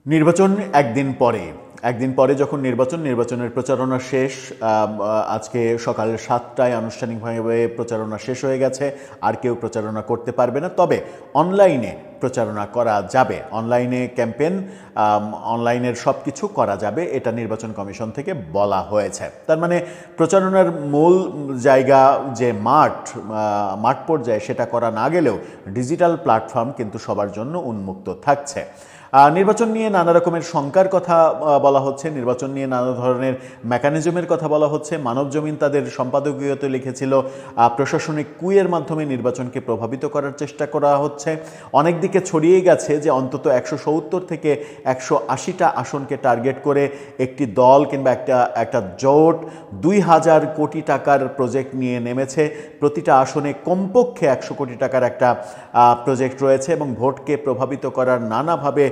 নির্বাচন একদিন পরে যখন নির্বাচনের প্রচারণা শেষ। আজকে সকাল 7টায় আনুষ্ঠানিকভাবে প্রচারণা শেষ হয়ে গেছে। আর কেউ প্রচারণা করতে পারবে না, তবে অনলাইনে প্রচারণা করা যাবে। অনলাইনে ক্যাম্পেইন, অনলাইনের সব কিছু করা যাবে, এটা নির্বাচন কমিশন থেকে বলা হয়েছে। তার মানে প্রচারণার মূল জায়গা যে মাঠ পর্যায়ে সেটা করা না গেলেও ডিজিটাল প্ল্যাটফর্ম কিন্তু সবার জন্য উন্মুক্ত থাকছে। নির্বাচন নিয়ে নানা রকমের শঙ্কার কথা বলা হচ্ছে, নির্বাচন নিয়ে নানা ধরনের মেকানিজমের কথা বলা হচ্ছে। মানবজমিন তাদের সম্পাদকীয়তে লিখেছিল প্রশাসনিক কুইয়ের মাধ্যমে নির্বাচনকে প্রভাবিত করার চেষ্টা করা হচ্ছে। অনেক দিকে ছড়িয়ে গেছে যে অন্তত 170 থেকে 180টা আসনকে টার্গেট করে একটি দল কিংবা একটা জোট 2000 কোটি টাকার প্রজেক্ট নিয়ে নেমেছে। প্রতিটা আসনে কমপক্ষে 100 কোটি টাকার একটা প্রজেক্ট রয়েছে এবং ভোটকে প্রভাবিত করার নানাভাবে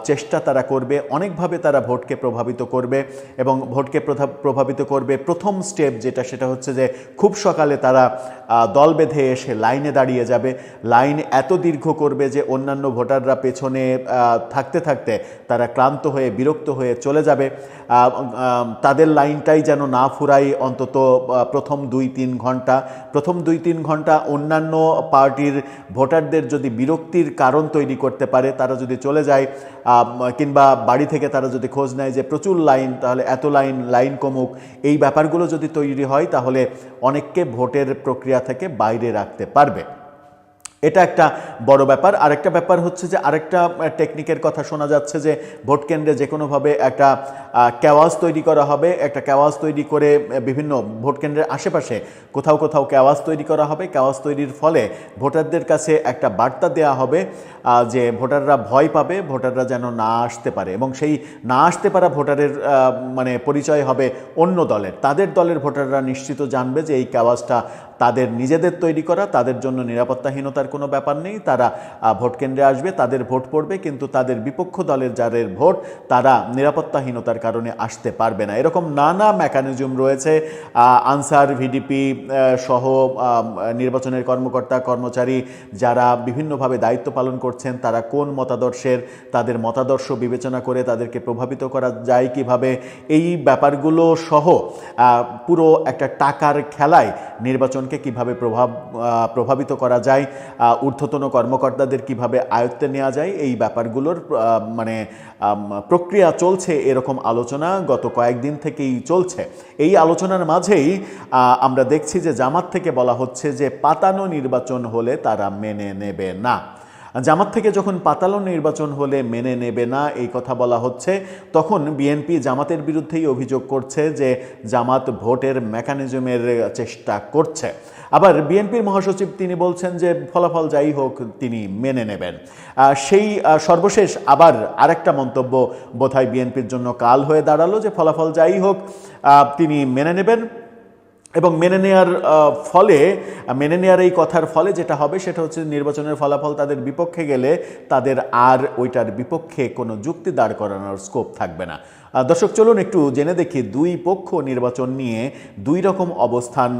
চেষ্টা তারা করবে। অনেকভাবে তারা ভোটকে প্রভাবিত করবে এবং ভোটকে প্রভাবিত করবে প্রথম স্টেপ সেটা হচ্ছে যে খুব সকালে তারা দল বেঁধে এসে লাইনে দাঁড়িয়ে যাবে। লাইন এত দীর্ঘ করবে যে অন্যান্য ভোটাররা পেছনে থাকতে থাকতে তারা ক্লান্ত হয়ে বিরক্ত হয়ে চলে যাবে। তাদের লাইনটাই যেন না ফুরাই অন্তত প্রথম 2-3 ঘন্টা অন্যান্য পার্টির ভোটারদের যদি বিরক্তির কারণ তৈরি করতে পারে, তারা যদি চলে যায় কিংবা বাড়ি থেকে তারা যদি খোঁজ নেয় যে প্রচুর লাইন, তাহলে এত লাইন কমুক, এই ব্যাপারগুলো যদি তৈরি হয় তাহলে অনেককে ভোটের প্রক্রিয়া থেকে বাইরে রাখতে পারবে। এটা একটা বড় ব্যাপার। আরেকটা ব্যাপার হচ্ছে যে আরেকটা টেকনিকের কথা শোনা যাচ্ছে যে ভোট কেন্দ্রে যে কোনোভাবে একটা ক্যাওয়াজ তৈরি করা হবে। একটা ক্যাওয়াজ তৈরি করে বিভিন্ন ভোট কেন্দ্রের আশেপাশে কোথাও ক্যাওয়াজ তৈরি করা হবে। ক্যাওয়াজ তৈরির ফলে ভোটারদের কাছে একটা বার্তা দেওয়া হবে যে ভোটাররা ভয় পাবে, ভোটাররা যেন না আসতে পারে এবং সেই না আসতে পারা ভোটারের পরিচয় হবে অন্য দলের। তাদের দলের ভোটাররা নিশ্চিত জানবে যে এই ক্যাওয়াজটা তাদের নিজেদের তৈরি করা, তাদের জন্য নিরাপত্তাহীনতার কোনো ব্যাপার নেই। তারা ভোট কেন্দ্রে আসবে, তাদের ভোট পড়বে, কিন্তু তাদের বিপক্ষ দলের যাদের ভোট তারা নিরাপত্তাহীনতার কারণে আসতে পারবে না। এরকম নানা মেকানিজম রয়েছে। আনসার, ভিডিপি সহ নির্বাচনের কর্মকর্তা কর্মচারী যারা বিভিন্নভাবে দায়িত্ব পালন করছেন, তারা কোন মতাদর্শের, তাদের মতাদর্শ বিবেচনা করে তাদেরকে প্রভাবিত করা যায় কিভাবে, এই ব্যাপারগুলো সহ পুরো একটা টাকার খেলায় নির্বাচনকে কিভাবে প্রভাবিত করা যায়, ঊর্ধ্বতন কর্মকর্তাদের কিভাবে আয়ত্তে নেওয়া যায়, এই ব্যাপারগুলোর প্রক্রিয়া চলছে। এরকম আলোচনা গত কয়েকদিন থেকেই চলছে। এই আলোচনার মাঝেই আমরা দেখছি যে জামাত থেকে বলা হচ্ছে যে পাতানো নির্বাচন হলে তারা মেনে নেবে না। জামাত থেকে যখন পাতালো নির্বাচন হলে মেনে নেবে না এই কথা বলা হচ্ছে, তখন বিএনপি জামাতের বিরুদ্ধেই অভিযোগ করছে যে জামাত ভোটের মেকানিজমের চেষ্টা করছে। আবার বিএনপির মহাসচিব তিনি বলছেন যে ফলাফল যাই হোক তিনি মেনে নেবেন। সেই সর্বশেষ আবার আরেকটা মন্তব্য বোধহয় বিএনপির জন্য কাল হয়ে দাঁড়ালো যে ফলাফল যাই হোক তিনি মেনে নেবেন এবং মেনে নেওয়ার এই কথার ফলে যেটা হবে সেটা হচ্ছে নির্বাচনের ফলাফল তাদের বিপক্ষে গেলে তাদের আর ওইটার বিপক্ষে কোনো যুক্তি দাঁড় করানোর স্কোপ থাকবে না। দর্শক, চলুন একটু জেনে দেখি দুই পক্ষ নির্বাচন নিয়ে দুই রকম অবস্থান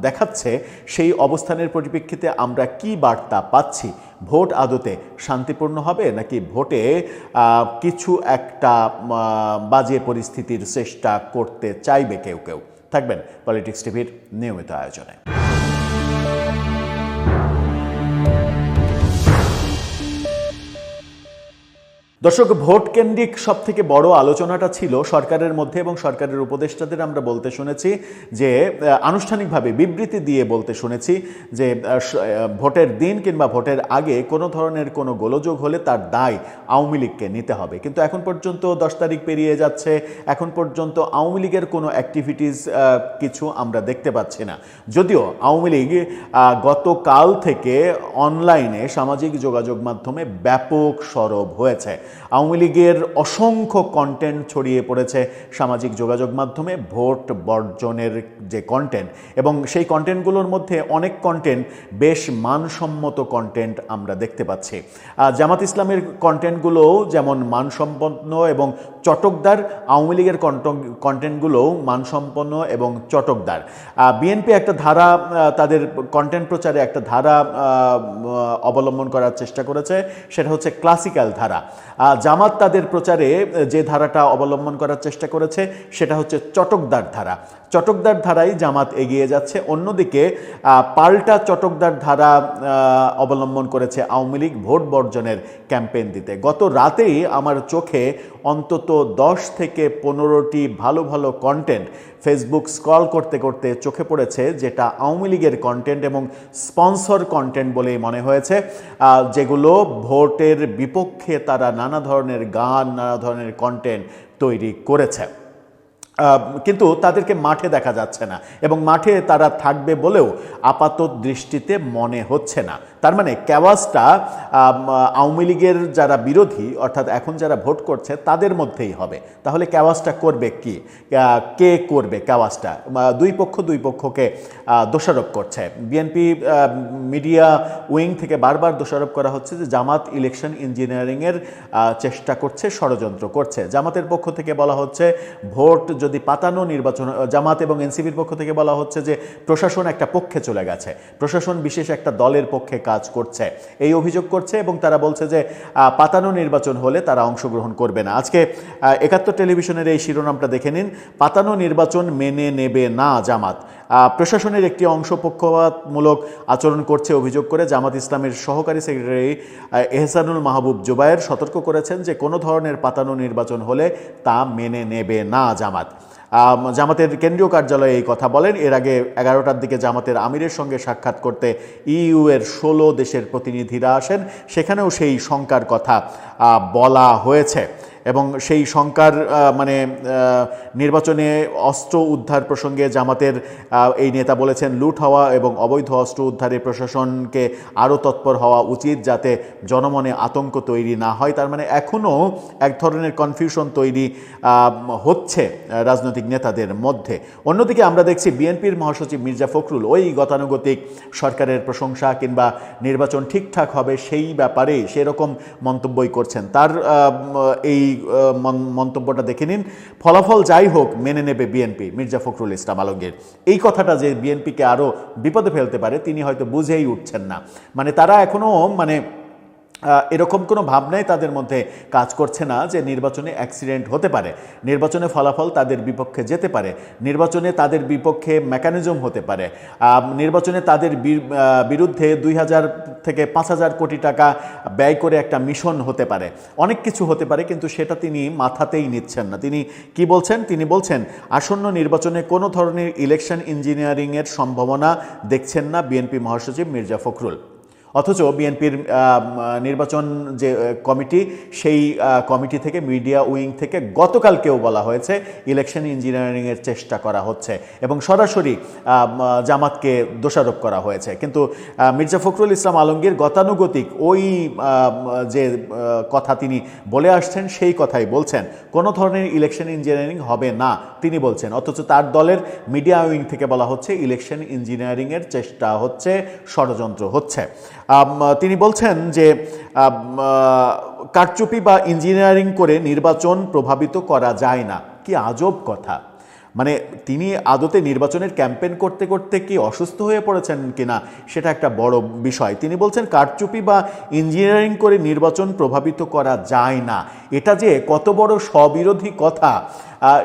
দেখাচ্ছে। সেই অবস্থানের পরিপ্রেক্ষিতে আমরা কি বার্তা পাচ্ছি? ভোট আদতে শান্তিপূর্ণ হবে নাকি ভোটে কিছু একটা বাজে পরিস্থিতির চেষ্টা করতে চাইবে কেউ? থাকবেন পলিটিক্স টিভির নিয়মিত আয়োজনে। দর্শক, ভোট কেন্দ্রিক সব থেকে বড় আলোচনাটা ছিল সরকারের মধ্যে এবং সরকারের উপদেষ্টাদের আমরা বলতে শুনেছি যে আনুষ্ঠানিকভাবে বিবৃতি দিয়ে বলতে শুনেছি যে ভোটের দিন কিংবা ভোটের আগে কোনো ধরনের কোনো গোলযোগ হলে তার দায় আওয়ামী লীগকে নিতে হবে। কিন্তু এখন পর্যন্ত 10 তারিখ পেরিয়ে যাচ্ছে, এখন পর্যন্ত আওয়ামী লীগের কোনো অ্যাক্টিভিটিস কিছু আমরা দেখতে পাচ্ছি না। যদিও আওয়ামী লীগ গতকাল থেকে অনলাইনে সামাজিক যোগাযোগ মাধ্যমে ব্যাপক সরব হয়েছে। আওয়ামী লীগের অসংখ্য কন্টেন্ট ছড়িয়ে পড়েছে সামাজিক যোগাযোগ মাধ্যমে ভোট বর্জনের যে কন্টেন্ট, এবং সেই কন্টেন্টগুলোর মধ্যে অনেক কন্টেন্ট বেশ মানসম্মত কন্টেন্ট আমরা দেখতে পাচ্ছি। জামাত ইসলামের কন্টেন্টগুলোও যেমন মানসম্পন্ন এবং চটকদার, আওয়ামী লীগের কন্টেন্টগুলোও মানসম্পন্ন এবং চটকদার। বিএনপি একটা ধারা, তাদের কন্টেন্ট প্রচারে একটা ধারা অবলম্বন করার চেষ্টা করেছে, সেটা হচ্ছে ক্লাসিক্যাল ধারা। জামাত তাদের প্রচারে যে ধারাটা অবলম্বন করার চেষ্টা করেছে সেটা হচ্ছে চটকদার ধারা। চটকদার ধারাই জামাত এগিয়ে যাচ্ছে। অন্যদিকে পাল্টা চটকদার ধারা অবলম্বন করেছে আওয়ামী লীগ ভোট বর্জনের ক্যাম্পেইন দিতে। গত রাতেই আমার চোখে অন্তত 10 থেকে 15টি ভালো ভালো কন্টেন্ট ফেসবুক স্ক্রল করতে করতে চোখে পড়েছে, যেটা আওয়ামী লীগের কন্টেন্ট এবং স্পন্সর কন্টেন্ট বলেই মনে হয়েছে, যেগুলো ভোটের বিপক্ষে তারা নানা ধরনের গান, নানা ধরনের কন্টেন্ট তৈরি করেছে। কিন্তু তাদেরকে মাঠে দেখা যাচ্ছে না এবং মাঠে তারা থাকবে বলেও আপাত দৃষ্টিতে মনে হচ্ছে না। তার মানে ক্যাওয়াসটা আওয়ামী লীগের যারা বিরোধী, অর্থাৎ এখন যারা ভোট করছে তাদের মধ্যেই হবে। তাহলে ক্যাওয়াসটা করবে কি, কে করবে ক্যাওয়াসটা? দুই পক্ষকে দোষারোপ করছে। বিএনপি মিডিয়া উইং থেকে বারবার দোষারোপ করা হচ্ছে যে জামাত ইলেকশন ইঞ্জিনিয়ারিংয়ের চেষ্টা করছে, ষড়যন্ত্র করছে। জামাতের পক্ষ থেকে বলা হচ্ছে ভোট যদি পাতানো নির্বাচন, জামাত এবং এনসিপির পক্ষ থেকে বলা হচ্ছে যে প্রশাসন একটা পক্ষে চলে গেছে, প্রশাসন বিশেষ একটা দলের পক্ষে কাজ করছে, এই অভিযোগ করছে এবং তারা বলছে যে পাতানো নির্বাচন হলে তারা অংশগ্রহণ করবে না। আজকে ৭১ টেলিভিশনের এই শিরোনামটা দেখে নিন, পাতানো নির্বাচন মেনে নেবে না জামাত। প্রশাসনের একটি অংশ পক্ষপাতমূলক আচরণ করছে অভিযোগ করে জামাত ইসলামের সহকারী সেক্রেটারি এহসানুল মাহবুব জুবায়ের সতর্ক করেছেন যে কোনো ধরনের পাতানো নির্বাচন হলে তা মেনে নেবে না জামাত। জামাতের কেন্দ্রীয় কার্যালয়ে এই কথা বলেন। এর আগে 11টার দিকে জামাতের আমিরের সঙ্গে সাক্ষাৎ করতে ইইউ এর 16 দেশের প্রতিনিধিরা আসেন, সেখানেও সেই শঙ্কার কথা বলা হয়েছে এবং সেই শঙ্কার মানে নির্বাচনে অস্ত্র উদ্ধার প্রসঙ্গে জামাতের এই নেতা বলেছেন লুট হওয়া এবং অবৈধ অস্ত্র উদ্ধারে প্রশাসনকে আরও তৎপর হওয়া উচিত যাতে জনমনে আতঙ্ক তৈরি না হয়। তার মানে এখনও এক ধরনের কনফিউশন তৈরি হচ্ছে রাজনৈতিক নেতাদের মধ্যে। অন্যদিকে আমরা দেখছি বিএনপির মহাসচিব মির্জা ফখরুল ওই গতানুগতিক সরকারের প্রশংসা কিংবা নির্বাচন ঠিকঠাক হবে সেই ব্যাপারে সেরকম মন্তব্যই করছেন। তার এই মন্তব্যটা দেখে নিন, ফলাফল যাই হোক মেনে নেবে বিএনপি, মির্জা ফখরুল ইসলাম আলমগীর। এই কথাটা যে বিএনপিকে আরও বিপদে ফেলতে পারে তিনি হয়তো বুঝেই উঠছেন না। মানে তারা এখনও মানে এরকম কোনো ভাবনাই তাদের মধ্যে কাজ করছে না যে নির্বাচনে অ্যাক্সিডেন্ট হতে পারে, নির্বাচনে ফলাফল তাদের বিপক্ষে যেতে পারে, নির্বাচনে তাদের বিপক্ষে মেকানিজম হতে পারে, নির্বাচনে তাদের বিরুদ্ধে 2000 থেকে 5000 কোটি টাকা ব্যয় করে একটা মিশন হতে পারে, অনেক কিছু হতে পারে, কিন্তু সেটা তিনি মাথাতেই নিচ্ছেন না। তিনি কি বলছেন? তিনি বলছেন আসন্ন নির্বাচনে কোনো ধরনের ইলেকশন ইঞ্জিনিয়ারিংয়ের সম্ভাবনা দেখছেন না বিএনপি মহাসচিব মির্জা ফখরুল। অথচ বিএনপির নির্বাচন যে কমিটি, সেই কমিটি থেকে, মিডিয়া উইং থেকে গতকালকেও বলা হয়েছে ইলেকশন ইঞ্জিনিয়ারিংয়ের চেষ্টা করা হচ্ছে এবং সরাসরি জামাতকে দোষারোপ করা হয়েছে। কিন্তু মির্জা ফখরুল ইসলাম আলমগীর গতানুগতিক ওই যে কথা তিনি বলে আসছেন সেই কথাই বলছেন, কোনো ধরনের ইলেকশন ইঞ্জিনিয়ারিং হবে না তিনি বলছেন। অথচ তার দলের মিডিয়া উইং থেকে বলা হচ্ছে ইলেকশন ইঞ্জিনিয়ারিংয়ের চেষ্টা হচ্ছে, ষড়যন্ত্র হচ্ছে। তিনি বলছেন যে কারচুপি বা ইঞ্জিনিয়ারিং করে নির্বাচন প্রভাবিত করা যায় না। কি আজব কথা! মানে তিনি আদতে নির্বাচনের ক্যাম্পেইন করতে করতে কি অসুস্থ হয়ে পড়েছেন কিনা সেটা একটা বড় বিষয়। তিনি বলছেন কারচুপি বা ইঞ্জিনিয়ারিং করে নির্বাচন প্রভাবিত করা যায় না। এটা যে কত বড় স্ববিরোধী কথা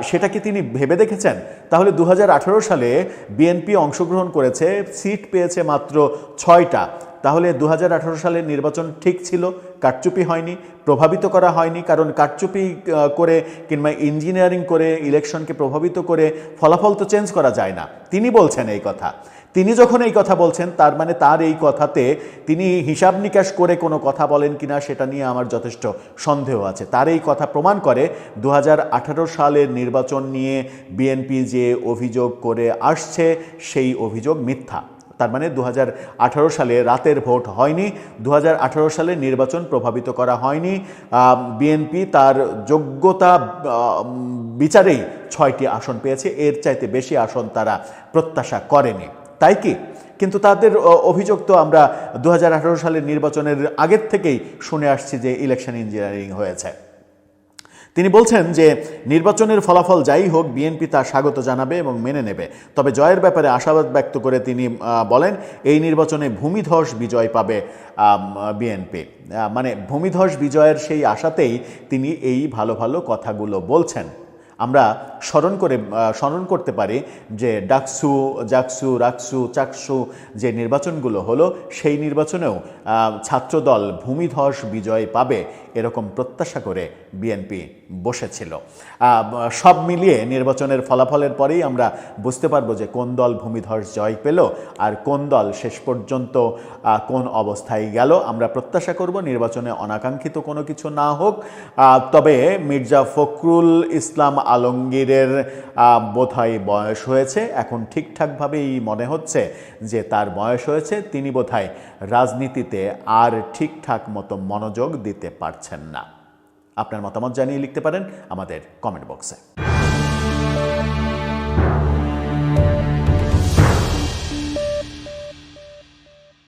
সেটা কি তিনি ভেবে দেখেছেন? তাহলে 2018 সালে বিএনপি অংশগ্রহণ করেছে, সিট পেয়েছে মাত্র 6টা। তাহলে 2018 সালের নির্বাচন ঠিক ছিল, কারচুপি হয়নি, প্রভাবিত করা হয়নি। কারণ কারচুপি করে কিংবা ইঞ্জিনিয়ারিং করে ইলেকশনকে প্রভাবিত করে ফলাফল তো চেঞ্জ করা যায় না। তিনি বলছেন এই কথা। তিনি যখন এই কথা বলছেন তার মানে তার এই কথাতে তিনি হিসাব নিকাশ করে কোনো কথা বলেন কিনা সেটা নিয়ে আমার যথেষ্ট সন্দেহ আছে। তার এই কথা প্রমাণ করে 2018 সালের নির্বাচন নিয়ে বিএনপি যে অভিযোগ করে আসছে সেই অভিযোগ মিথ্যা। তার মানে 2018 সালে রাতের ভোট হয়নি, 2018 সালে নির্বাচন প্রভাবিত করা হয়নি। বিএনপি তার যোগ্যতা বিচারেই 6টি আসন পেয়েছে, এর চাইতে বেশি আসন তারা প্রত্যাশা করেনি। তাই কি? কিন্তু তাদের অভিযোগ তো আমরা 2018 সালের নির্বাচনের আগের থেকেই শুনে আসছি যে ইলেকশন ইঞ্জিনিয়ারিং হয়েছে। তিনি বলছেন যে নির্বাচনের ফলাফল যাই হোক বিএনপি তা স্বাগত জানাবে এবং মেনে নেবে। তবে জয়ের ব্যাপারে আশাবাদ ব্যক্ত করে তিনি বলেন এই নির্বাচনে ভূমিধস বিজয় পাবে বিএনপি। মানে ভূমিধস বিজয়ের সেই আশাতেই তিনি এই ভালো ভালো কথাগুলো বলছেন। আমরা স্মরণ করতে পারি যে ডাকসু, জাকসু, রাকসু, চাকসু যে নির্বাচনগুলো হলো সেই নির্বাচনেও ছাত্রদল ভূমিধস বিজয় পাবে এরকম প্রত্যাশা করে বিএনপি বসেছিল। সব মিলিয়ে নির্বাচনের ফলাফলের পরেই আমরা বুঝতে পারবো যে কোন দল ভূমিধস জয় পেল আর কোন দল শেষ পর্যন্ত কোন অবস্থায় গেল। আমরা প্রত্যাশা করব নির্বাচনে অনাকাঙ্ক্ষিত কোনো কিছু না হোক। তবে মির্জা ফখরুল ইসলাম আলমগীরের বোধহয় বয়স হয়েছে, এখন ঠিকঠাকভাবেই মনে হচ্ছে যে তার বয়স হয়েছে, তিনি বোধহয় রাজনীতিতে আর ঠিকঠাক মতো মনোযোগ দিতে পারছেন না। আপনার মতামত জানিয়ে লিখতে পারেন আমাদের কমেন্ট বক্সে।